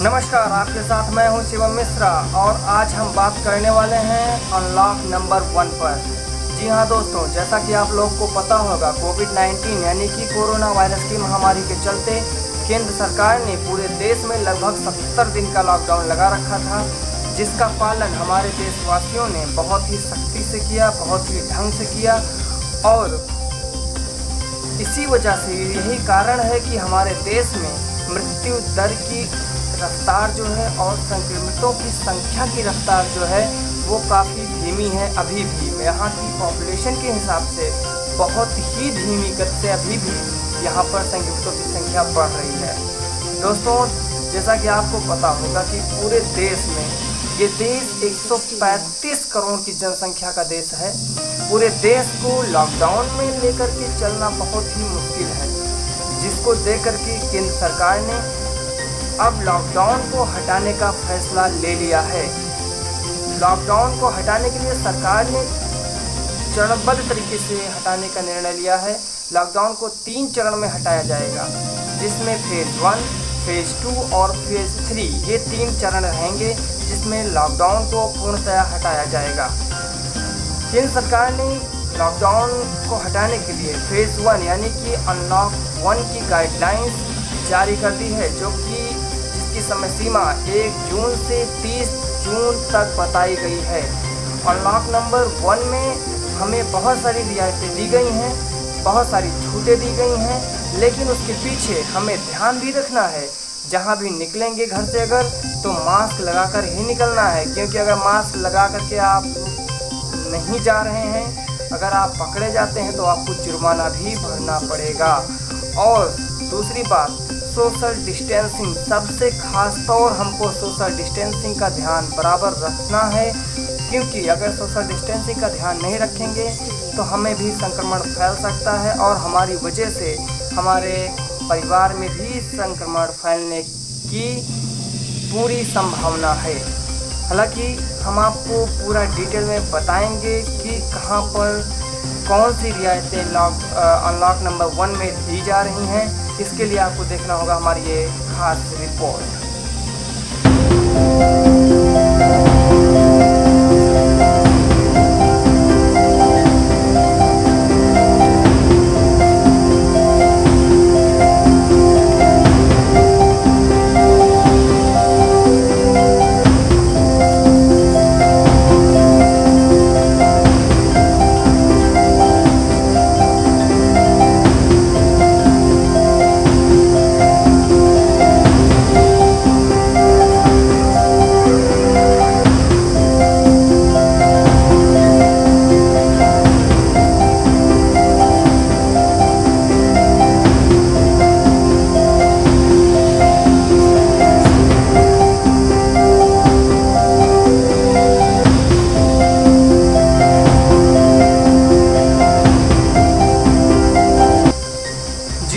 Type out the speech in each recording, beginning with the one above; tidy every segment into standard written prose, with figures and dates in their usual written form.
नमस्कार, आपके साथ मैं हूं शिवम मिश्रा और आज हम बात करने वाले हैं अनलॉक नंबर 1 पर। जी हां दोस्तों, जैसा कि आप लोग को पता होगा, कोविड-19 यानी कि कोरोना वायरस की महामारी के चलते केंद्र सरकार ने पूरे देश में लगभग 70 दिन का लॉकडाउन लगा रखा था, जिसका पालन हमारे देशवासियों ने बहुत ही सख्ती से किया, बहुत ही ढंग से किया। और इसी वजह से यही कारण है कि हमारे देश में मृत्यु दर की रफ्तार जो है और संक्रमितों की संख्या की रफ्तार जो है वो काफ़ी धीमी है। अभी भी यहाँ की पॉपुलेशन के हिसाब से बहुत ही धीमी गति से अभी भी यहाँ पर संक्रमितों की संख्या बढ़ रही है। दोस्तों, जैसा कि आपको पता होगा कि पूरे देश में ये देश 135 करोड़ की जनसंख्या का देश है। पूरे देश को लॉकडाउन में लेकर के चलना बहुत ही मुश्किल है, जिसको देकर के केंद्र सरकार ने अब लॉकडाउन को हटाने का फैसला ले लिया है। लॉकडाउन को हटाने के लिए सरकार ने चरणबद्ध तरीके से हटाने का निर्णय लिया है। लॉकडाउन को 3 चरण में हटाया जाएगा, जिसमें फेज़ 1, फेज़ 2 और फेज़ 3 ये 3 चरण रहेंगे, जिसमें लॉकडाउन को पूर्णतः हटाया जाएगा। केंद्र सरकार ने लॉकडाउन को हटाने के लिए फेज़ 1 यानी कि अनलॉक 1 की गाइडलाइंस जारी कर दी है, जो कि जिसकी समय सीमा 1 जून से 30 जून तक बताई गई है। अनलॉक नंबर 1 में हमें बहुत सारी रियायतें दी गई हैं, बहुत सारी छूटें दी गई हैं, लेकिन उसके पीछे हमें ध्यान भी रखना है। जहाँ भी निकलेंगे घर से अगर, तो मास्क लगाकर ही निकलना है, क्योंकि अगर मास्क लगा करके आप नहीं जा रहे हैं, अगर आप पकड़े जाते हैं तो आपको जुर्माना भी भरना पड़ेगा। और दूसरी बात, सोशल डिस्टेंसिंग, सबसे खास तौर हमको सोशल डिस्टेंसिंग का ध्यान बराबर रखना है, क्योंकि अगर सोशल डिस्टेंसिंग का ध्यान नहीं रखेंगे तो हमें भी संक्रमण फैल सकता है और हमारी वजह से हमारे परिवार में भी संक्रमण फैलने की पूरी संभावना है। हालांकि हम आपको पूरा डिटेल में बताएंगे कि कहां पर कौन सी रियायतें अनलॉक नंबर 1 में दी जा रही हैं। इसके लिए आपको देखना होगा हमारी ये खास रिपोर्ट।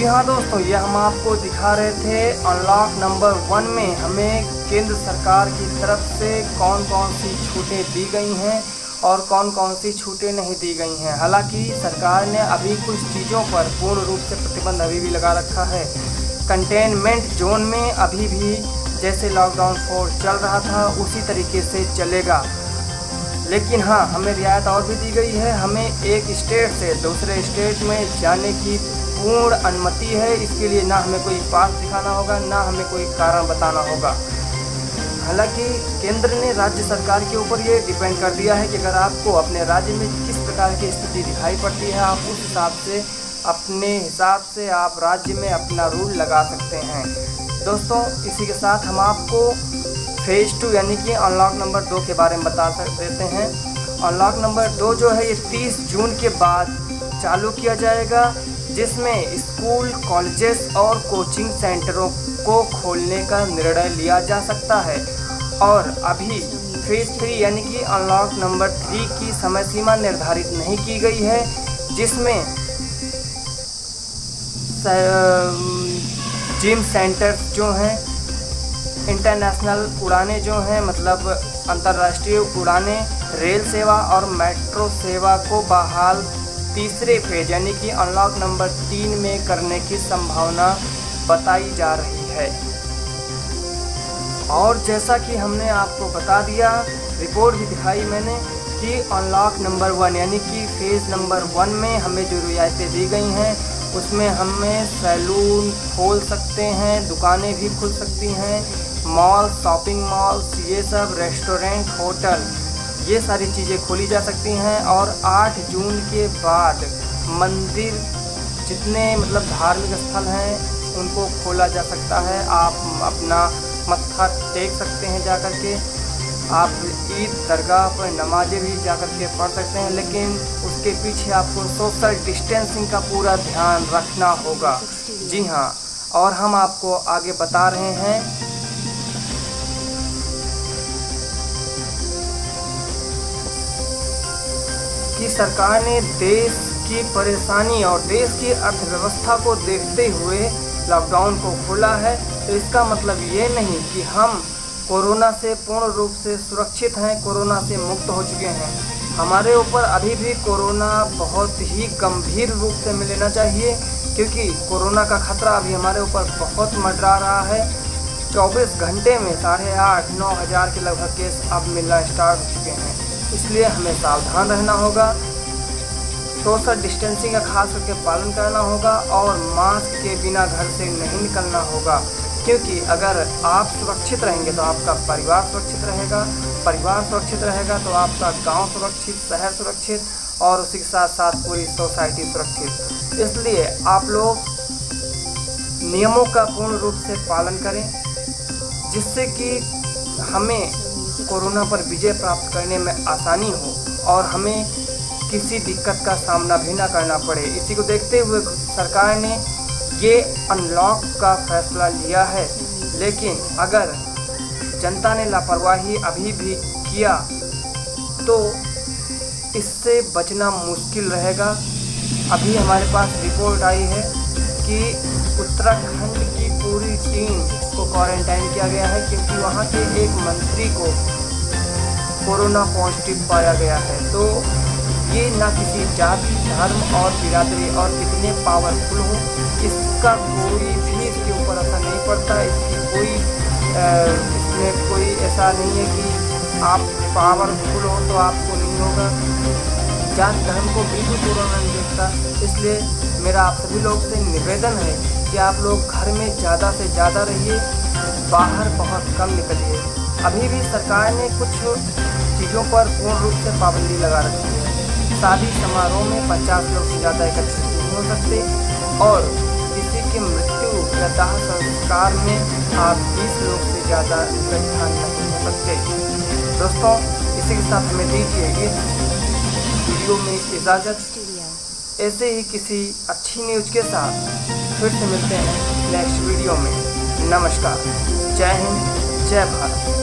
हाँ दोस्तों, ये हम आपको दिखा रहे थे अनलॉक नंबर 1 में हमें केंद्र सरकार की तरफ से कौन कौन सी छूटें दी गई हैं और कौन कौन सी छूटें नहीं दी गई हैं। हालांकि सरकार ने अभी कुछ चीज़ों पर पूर्ण रूप से प्रतिबंध अभी भी लगा रखा है। कंटेनमेंट जोन में अभी भी जैसे लॉकडाउन 4 चल रहा था उसी तरीके से चलेगा, लेकिन हाँ, हमें रियायत और भी दी गई है। हमें एक स्टेट से दूसरे स्टेट में जाने की पूर्ण अनुमति है। इसके लिए ना हमें कोई पास दिखाना होगा, ना हमें कोई कारण बताना होगा। हालांकि केंद्र ने राज्य सरकार के ऊपर ये डिपेंड कर दिया है कि अगर आपको अपने राज्य में किस प्रकार की स्थिति दिखाई पड़ती है, आप उस हिसाब से अपने हिसाब से आप राज्य में अपना रूल लगा सकते हैं। दोस्तों, इसी के साथ हम आपको फेज़ 2 यानी कि अनलॉक नंबर 2 के बारे में बता देते हैं। अनलॉक नंबर 2 जो है ये 30 जून के बाद चालू किया जाएगा, जिसमें स्कूल, कॉलेजेस और कोचिंग सेंटरों को खोलने का निर्णय लिया जा सकता है। और अभी फेज़ 3 यानी कि अनलॉक नंबर 3 की समय सीमा निर्धारित नहीं की गई है, जिसमें जिम सेंटर्स जो हैं, इंटरनेशनल उड़ानें जो हैं, मतलब अंतर्राष्ट्रीय उड़ानें, रेल सेवा और मेट्रो सेवा को बहाल तीसरे फेज यानी कि अनलॉक नंबर 3 में करने की संभावना बताई जा रही है। और जैसा कि हमने आपको बता दिया, रिपोर्ट भी दिखाई मैंने कि अनलॉक नंबर 1 यानी कि फेज़ नंबर 1 में हमें जो रियायतें दी गई हैं उसमें हमें सैलून खोल सकते हैं, दुकानें भी खुल सकती हैं, मॉल, शॉपिंग मॉल्स, ये सब, रेस्टोरेंट, होटल, ये सारी चीज़ें खोली जा सकती हैं। और 8 जून के बाद मंदिर, जितने मतलब धार्मिक स्थल हैं उनको खोला जा सकता है। आप अपना मत्था टेक सकते हैं जा कर के, आप ईद दरगाह पर नमाज़ें भी जा कर के पढ़ सकते हैं, लेकिन उसके पीछे आपको सोशल डिस्टेंसिंग का पूरा ध्यान रखना होगा। जी हाँ, और हम आपको आगे बता रहे हैं कि सरकार ने देश की परेशानी और देश की अर्थव्यवस्था को देखते हुए लॉकडाउन को खोला है। तो इसका मतलब ये नहीं कि हम कोरोना से पूर्ण रूप से सुरक्षित हैं, कोरोना से मुक्त हो चुके हैं। हमारे ऊपर अभी भी कोरोना बहुत ही गंभीर रूप से लेना चाहिए, क्योंकि कोरोना का खतरा अभी हमारे ऊपर बहुत मंडरा रहा है। 24 घंटे में 8,500-9 हज़ार के लगभग केस अब मिलना स्टार्ट हो चुके हैं। इसलिए हमें सावधान रहना होगा, सोशल डिस्टेंसिंग का खास करके पालन करना होगा और मास्क के बिना घर से नहीं निकलना होगा। क्योंकि अगर आप सुरक्षित रहेंगे तो आपका परिवार सुरक्षित रहेगा, परिवार सुरक्षित रहेगा तो आपका गांव सुरक्षित, शहर सुरक्षित और उसी के साथ साथ पूरी सोसाइटी सुरक्षित। इसलिए आप लोग नियमों का पूर्ण रूप से पालन करें, जिससे कि हमें कोरोना पर विजय प्राप्त करने में आसानी हो और हमें किसी दिक्कत का सामना भी ना करना पड़े। इसी को देखते हुए सरकार ने ये अनलॉक का फैसला लिया है। लेकिन अगर जनता ने लापरवाही अभी भी किया तो इससे बचना मुश्किल रहेगा। अभी हमारे पास रिपोर्ट आई है कि उत्तराखंड की पूरी टीम को क्वारंटाइन किया गया है, क्योंकि वहाँ के एक मंत्री को कोरोना पॉजिटिव पाया गया है। तो ये ना किसी जाति, धर्म और बिरादरी और कितने पावरफुल हो, इसका कोई भी इसके ऊपर असर नहीं पड़ता। इसमें कोई ऐसा नहीं है कि आप पावरफुल हो तो आपको नहीं होगा। जात धर्म को बिल्कुल कोरोना नहीं देखता। इसलिए मेरा आप सभी लोग से निवेदन है कि आप लोग घर में ज़्यादा से ज़्यादा रहिए, बाहर बहुत कम निकलिए। अभी भी सरकार ने कुछ चीज़ों पर पूर्ण रूप से पाबंदी लगा रखी है। शादी समारोह में 50 लोग से ज़्यादा एकत्रित नहीं हो सकते और किसी की मृत्यु या दाह संस्कार में आप 20 लोग से ज़्यादा इकट्ठा नहीं हो सकते। दोस्तों, इसी के साथ हमें दीजिए इस वीडियो में इजाज़त। ऐसे ही किसी अच्छी न्यूज़ के साथ फिर से मिलते हैं नेक्स्ट वीडियो में। नमस्कार, जय हिंद, जय भारत।